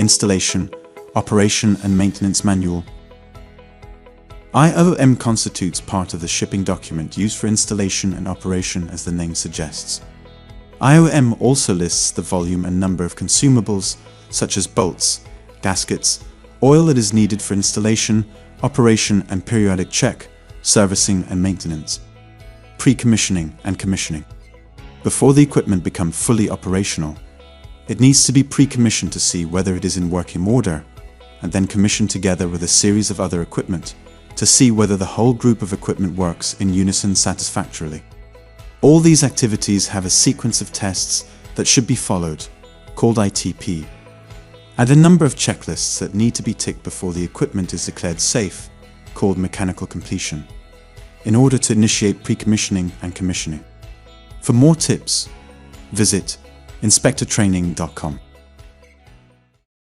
installation, operation and maintenance manual. IOM constitutes part of the shipping document used for installation and operation, as the name suggests. IOM also lists the volume and number of consumables, such as bolts, gaskets, oil that is needed for installation, operation and periodic check, servicing and maintenance. Pre-commissioning and commissioning. Before the equipment becomes fully operational, it needs to be pre-commissioned to see whether it is in working order, and then commissioned together with a series of other equipment to see whether the whole group of equipment works in unison satisfactorily. All these activities have a sequence of tests that should be followed, called ITP, and a number of checklists that need to be ticked before the equipment is declared safe, called mechanical completion, in order to initiate pre-commissioning and commissioning. For more tips, visit inspectortraining.com.